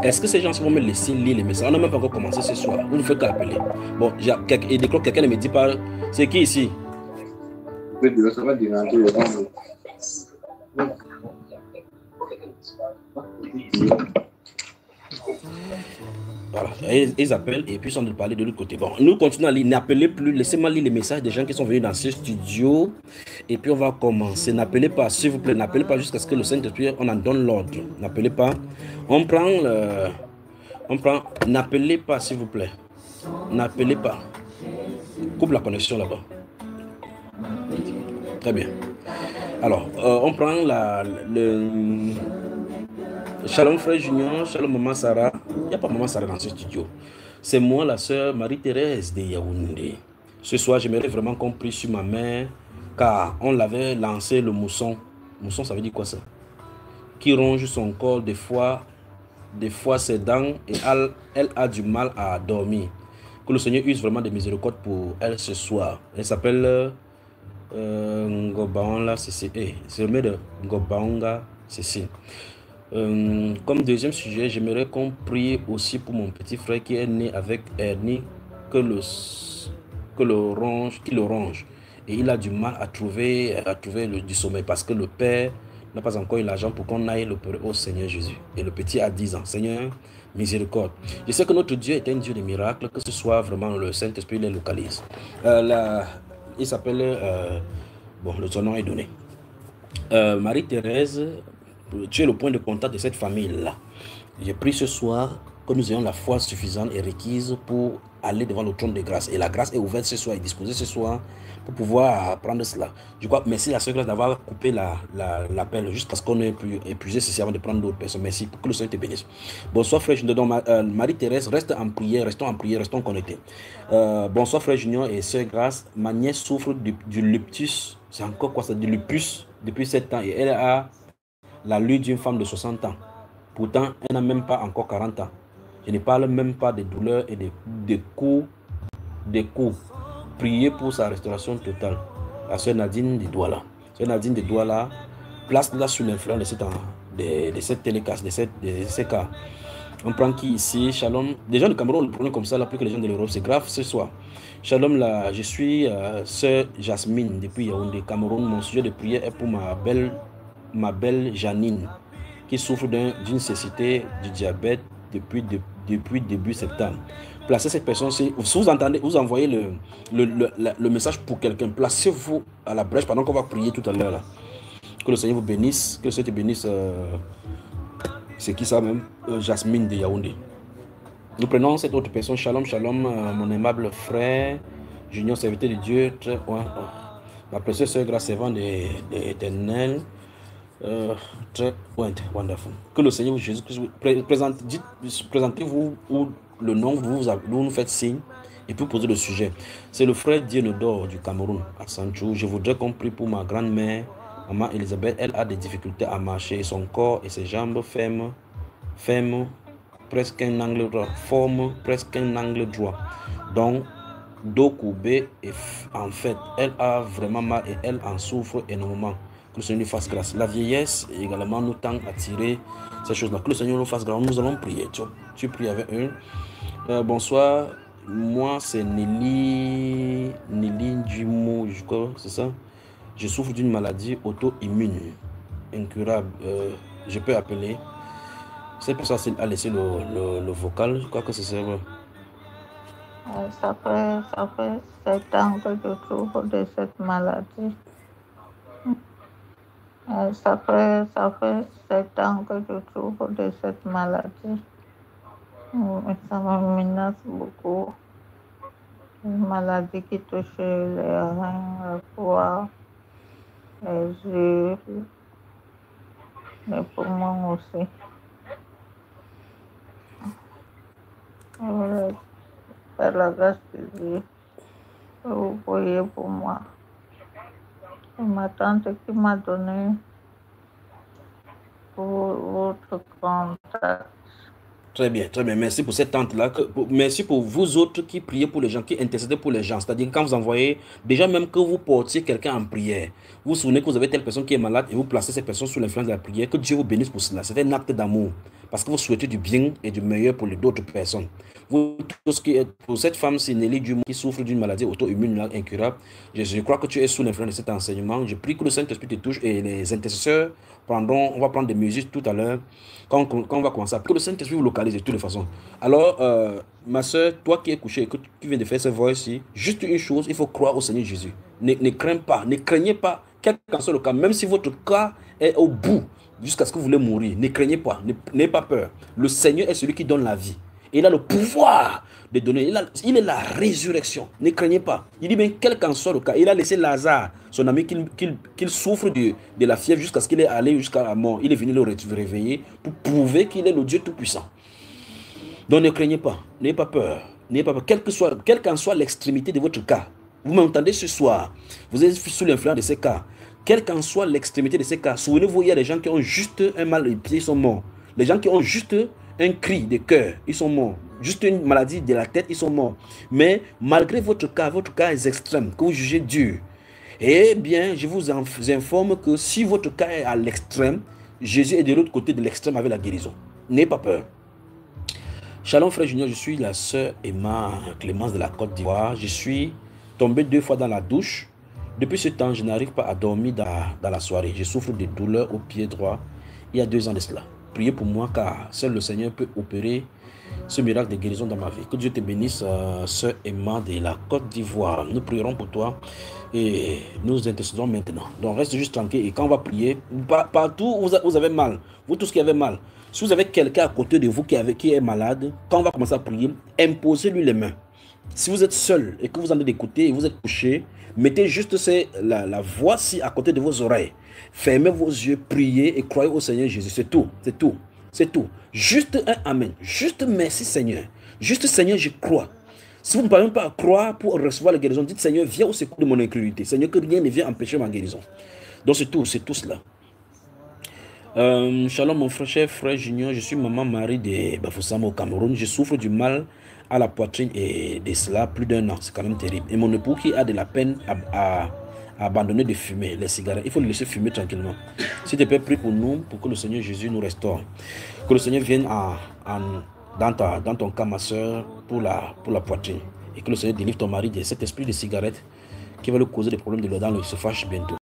Est-ce que ces gens vont me laisser lire les messages? On n'a même pas encore commencé ce soir. Vous ne faites qu'appeler. Bon, et dès que quelqu'un ne me dit pas, c'est qui ici? Voilà, ils appellent et puis ils sont de parler de l'autre côté. Bon, nous continuons à lire. N'appelez plus, laissez-moi lire les messages des gens qui sont venus dans ce studio. Et puis on va commencer. N'appelez pas, s'il vous plaît, n'appelez pas jusqu'à ce que le Saint-Esprit, on en donne l'ordre. N'appelez pas. On prend n'appelez pas, s'il vous plaît. N'appelez pas. Coupe la connexion là-bas. Très bien. Alors, on prend le... Shalom frère Junior, shalom maman Sarah. Il n'y a pas maman Sarah dans ce studio. C'est moi, la sœur Marie-Thérèse de Yaoundé. Ce soir, j'aimerais vraiment qu'on prie sur ma mère, car on l'avait lancé le mousson. Mousson, ça veut dire quoi ça? Qui ronge son corps des fois ses dents, et elle a du mal à dormir. Que le Seigneur use vraiment de miséricorde pour elle ce soir. Elle s'appelle Ngobaonga Cécile. C'est le maître de Ngobaonga Cécile. Comme deuxième sujet, j'aimerais qu'on prie aussi pour mon petit frère qui est né avec hernie qui le ronge. Et il a du mal à trouver du sommeil parce que le père n'a pas encore eu l'argent pour qu'on aille le pleurer au Seigneur Jésus. Et le petit a 10 ans. Seigneur, miséricorde. Je sais que notre Dieu est un Dieu de miracles, que ce soit vraiment le Saint-Esprit les localise. Il s'appelle... bon, son nom est donné. Marie-Thérèse, tu es le point de contact de cette famille-là. J'ai pris ce soir que nous ayons la foi suffisante et requise pour aller devant le trône de grâce. Et la grâce est ouverte ce soir et disposée ce soir pour pouvoir prendre cela. Je crois, merci à ceux d'avoir coupé l'appel juste parce qu'on est plus épuisé, c'est avant de prendre d'autres personnes. Merci pour que le Seigneur te bénisse. Bonsoir frère Junior. Marie-Thérèse, reste en prière, restons connectés. Bonsoir frère Junior et sœur Grâce. Ma nièce souffre du lupus. C'est encore quoi ça? Du lupus depuis 7 ans et elle a l'allure d'une femme de 60 ans. Pourtant, elle n'a même pas encore 40 ans. Je ne parle même pas des douleurs et des coups. Priez pour sa restauration totale. La sœur Nadine de Douala. Sœur Nadine de Douala, place-la sous l'influence de cette télécast, de ces cas. On prend qui ici? Shalom. Les gens du Cameroun le prennent comme ça, là, plus que les gens de l'Europe. C'est grave ce soir. Shalom, là, je suis sœur Jasmine depuis Yaoundé, Cameroun. Mon sujet de prière est pour ma belle Janine, qui souffre d'une cécité du diabète depuis début septembre. Placez cette personne, si vous entendez, vous envoyez le message pour quelqu'un, placez-vous à la brèche pendant qu'on va prier tout à l'heure là. Que le Seigneur vous bénisse, que le Seigneur te bénisse. C'est qui ça même? Jasmine de Yaoundé. Nous prenons cette autre personne. Shalom, shalom, mon aimable frère, Junior, serviteur de Dieu. Ma précieuse sœur, grâce servante de l'Éternel. Très wonderful. Que le Seigneur Jésus-Christ présentez-vous ou le nom, vous nous faites signe et puis posez le sujet. C'est le frère Dienodor du Cameroun à Sanchou. Je voudrais qu'on prie pour ma grand-mère, maman Elisabeth. Elle a des difficultés à marcher. Son corps et ses jambes forment presque un angle droit. Donc, dos courbé et en fait, elle a vraiment mal et elle en souffre énormément. Que le Seigneur nous fasse grâce. La vieillesse également nous tend à tirer ces choses-là. Que le Seigneur nous fasse grâce. Nous allons prier. Tu pries avec eux. Bonsoir. Moi, c'est Nelly Dumo, je crois, c'est ça. Je souffre d'une maladie auto-immune, incurable. Je peux appeler. Cette personne a laissé le vocal. Je crois que c'est ça. Ça fait 7 ans que je souffre de cette maladie. Ça fait 7 ans que je souffre de cette maladie. Ça me menace beaucoup. Une maladie qui touche les reins, le foie, les yeux, les poumons aussi. Par la grâce de Dieu, vous voyez pour moi. C'est ma tante qui m'a donné pour votre contact. Très bien, très bien. Merci pour cette tente-là. Merci pour vous autres qui priez pour les gens, qui intercédez pour les gens. C'est-à-dire quand vous envoyez, déjà même que vous portiez quelqu'un en prière, vous vous souvenez que vous avez telle personne qui est malade et vous placez cette personne sous l'influence de la prière, que Dieu vous bénisse pour cela. C'est un acte d'amour. Parce que vous souhaitez du bien et du meilleur pour les d'autres personnes. Vous, tout ce qui est, pour cette femme, c'est Nelly Dumont qui souffre d'une maladie auto-immune incurable. Je crois que tu es sous l'influence de cet enseignement. Je prie que le Saint-Esprit te touche et les intercesseurs prendront, on va prendre des mesures tout à l'heure quand on va commencer. Que le Saint-Esprit vous localise de toutes les façons. Alors, ma soeur, toi qui es couché et que tu viens de faire ce voix-ci, juste une chose, il faut croire au Seigneur Jésus. Ne crains pas, ne craignez pas, quel qu'en soit le cas, même si votre cas est au bout, jusqu'à ce que vous voulez mourir, ne craignez pas, n'ayez pas peur. Le Seigneur est celui qui donne la vie. Et il a le pouvoir de donner. Il est la résurrection. Ne craignez pas. Il dit bien, quel qu'en soit le cas, il a laissé Lazare, son ami, qu'il souffre de la fièvre jusqu'à ce qu'il est allé jusqu'à la mort. Il est venu le réveiller pour prouver qu'il est le Dieu Tout-Puissant. Donc ne craignez pas. N'ayez pas peur. N'ayez pas peur. Quelle qu'en soit l'extrémité de votre cas. Vous m'entendez ce soir. Vous êtes sous l'influence de ces cas. Quelle qu'en soit l'extrémité de ces cas. Souvenez-vous, il y a des gens qui ont juste un mal de pied, ils sont morts. Les gens qui ont juste un cri de cœur, ils sont morts. Juste une maladie de la tête, ils sont morts. Mais malgré votre cas est extrême, que vous jugez dur, eh bien, je vous informe que si votre cas est à l'extrême, Jésus est de l'autre côté de l'extrême avec la guérison. N'ayez pas peur. Shalom frère Junior, je suis la sœur Emma Clémence de la Côte d'Ivoire. Je suis tombé 2 fois dans la douche. Depuis ce temps, je n'arrive pas à dormir dans la soirée. Je souffre de douleurs au pied droit il y a 2 ans de cela. Priez pour moi car seul le Seigneur peut opérer ce miracle de guérison dans ma vie. Que Dieu te bénisse, sœur Emma de la Côte d'Ivoire. Nous prierons pour toi et nous intercédons maintenant. Donc reste juste tranquille et quand on va prier, partout où vous avez mal, vous tous qui avez mal, si vous avez quelqu'un à côté de vous qui est malade, quand on va commencer à prier, imposez-lui les mains. Si vous êtes seul et que vous en êtes d'écouter et vous êtes couché, mettez juste la voix-ci à côté de vos oreilles. Fermez vos yeux, priez et croyez au Seigneur Jésus. C'est tout, c'est tout, c'est tout. Juste un amen. Juste merci Seigneur. Juste Seigneur, je crois. Si vous ne parvenez pas à croire pour recevoir la guérison, dites Seigneur, viens au secours de mon incrédulité. Seigneur, que rien ne vienne empêcher ma guérison. Donc c'est tout cela. Shalom mon cher frère Junior, je suis maman Marie de Bafoussam au Cameroun. Je souffre du mal à la poitrine et de cela plus d'1 an. C'est quand même terrible. Et mon époux qui a de la peine à abandonner de fumer les cigarettes. Il faut le laisser fumer tranquillement. S'il te plaît, prie pour nous, pour que le Seigneur Jésus nous restaure. Que le Seigneur vienne dans ton cas, ma soeur, pour la poitrine. Et que le Seigneur délivre ton mari de cet esprit de cigarette qui va lui causer des problèmes de l'odeur, il se fâche bientôt.